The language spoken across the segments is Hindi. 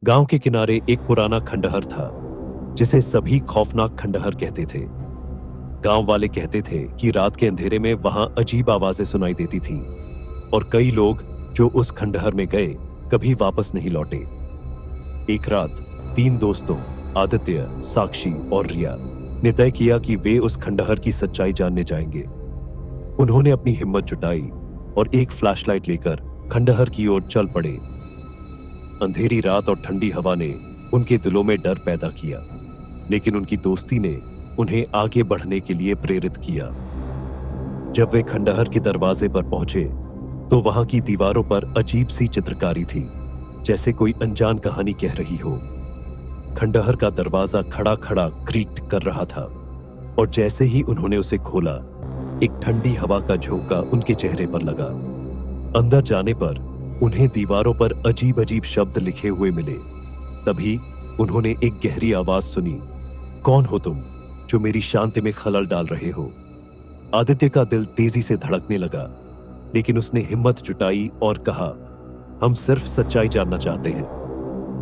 गांव के किनारे एक पुराना खंडहर था जिसे सभी खौफनाक खंडहर कहते थे। गांव वाले कहते थे कि रात के अंधेरे में वहां अजीब आवाजें सुनाई देती थीं और कई लोग जो उस खंडहर में गए कभी वापस नहीं लौटे। एक रात 3 दोस्तों आदित्य, साक्षी और रिया ने तय किया कि वे उस खंडहर की सच्चाई जानने जाएंगे। उन्होंने अपनी हिम्मत जुटाई और एक फ्लैशलाइट लेकर खंडहर की ओर चल पड़े। अंधेरी रात और ठंडी हवा ने उनके दिलों में डर पैदा किया, लेकिन उनकी दोस्ती ने उन्हें आगे बढ़ने के लिए प्रेरित किया। जब वे खंडहर के दरवाजे पर पहुंचे तो वहां की दीवारों पर अजीब सी चित्रकारी थी, जैसे कोई अनजान कहानी कह रही हो। खंडहर का दरवाजा खड़ा खड़ा क्रीक कर रहा था और जैसे ही उन्होंने उसे खोला, एक ठंडी हवा का झोंका उनके चेहरे पर लगा। अंदर जाने पर उन्हें दीवारों पर अजीब अजीब शब्द लिखे हुए मिले। तभी उन्होंने एक गहरी आवाज सुनी, कौन हो तुम जो मेरी शांति में खलल डाल रहे हो? आदित्य का दिल तेजी से धड़कने लगा, लेकिन उसने हिम्मत जुटाई और कहा, हम सिर्फ सच्चाई जानना चाहते हैं।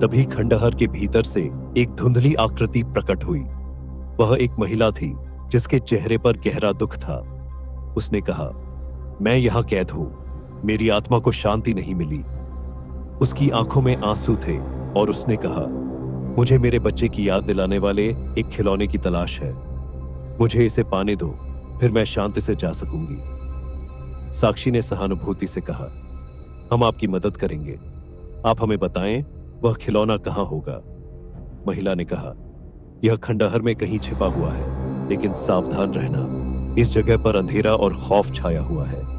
तभी खंडहर के भीतर से एक धुंधली आकृति प्रकट हुई। वह एक महिला थी जिसके चेहरे पर गहरा दुख था। उसने कहा, मैं यहां कैद हूं, मेरी आत्मा को शांति नहीं मिली। उसकी आंखों में आंसू थे और उसने कहा, मुझे मेरे बच्चे की याद दिलाने वाले एक खिलौने की तलाश है। मुझे इसे पाने दो, फिर मैं शांति से जा सकूंगी। साक्षी ने सहानुभूति से कहा, हम आपकी मदद करेंगे, आप हमें बताएं वह खिलौना कहां होगा। महिला ने कहा, यह खंडहर में कहीं छिपा हुआ है, लेकिन सावधान रहना, इस जगह पर अंधेरा और खौफ छाया हुआ है।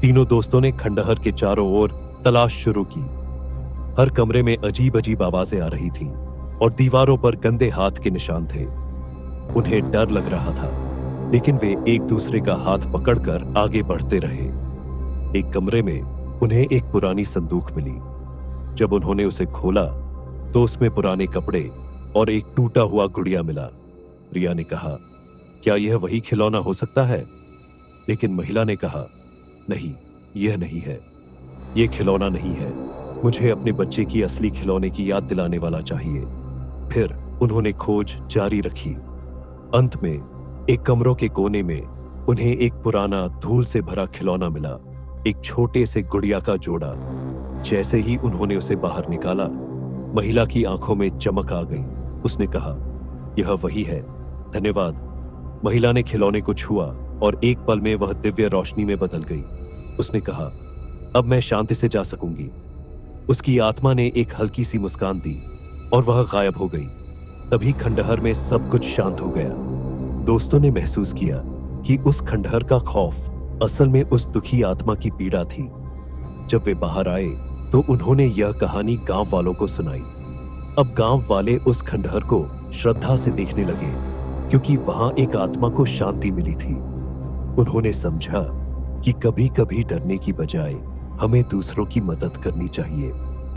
तीनों दोस्तों ने खंडहर के चारों ओर तलाश शुरू की। हर कमरे में अजीब अजीब आवाजें आ रही थीं और दीवारों पर गंदे हाथ के निशान थे। उन्हें डर लग रहा था, लेकिन वे एक दूसरे का हाथ पकड़कर आगे बढ़ते रहे। एक कमरे में उन्हें एक पुरानी संदूक मिली। जब उन्होंने उसे खोला तो उसमें पुराने कपड़े और एक टूटा हुआ गुड़िया मिला। रिया ने कहा, क्या यह वही खिलौना हो सकता है? लेकिन महिला ने कहा, नहीं, यह नहीं है, यह खिलौना नहीं है। मुझे अपने बच्चे की असली खिलौने की याद दिलाने वाला चाहिए। फिर उन्होंने खोज जारी रखी। अंत में एक कमरों के कोने में उन्हें एक पुराना धूल से भरा खिलौना मिला, एक छोटे से गुड़िया का जोड़ा। जैसे ही उन्होंने उसे बाहर निकाला, महिला की आंखों में चमक आ गई। उसने कहा, यह वही है, धन्यवाद। महिला ने खिलौने को छुआ और एक पल में वह दिव्य रोशनी में बदल गई। उसने कहा, अब मैं शांति से जा सकूंगी। उसकी आत्मा ने एक हल्की सी मुस्कान दी और वह गायब हो गई। तभी खंडहर में सब कुछ शांत हो गया। दोस्तों ने महसूस किया कि उस खंडहर का खौफ असल में उस दुखी आत्मा की पीड़ा थी। जब वे बाहर आए तो उन्होंने यह कहानी गांव वालों को सुनाई। अब गांव वाले उस खंडहर को श्रद्धा से देखने लगे, क्योंकि वहां एक आत्मा को शांति मिली थी। उन्होंने समझा कि कभी-कभी डरने की बजाय हमें दूसरों की मदद करनी चाहिए।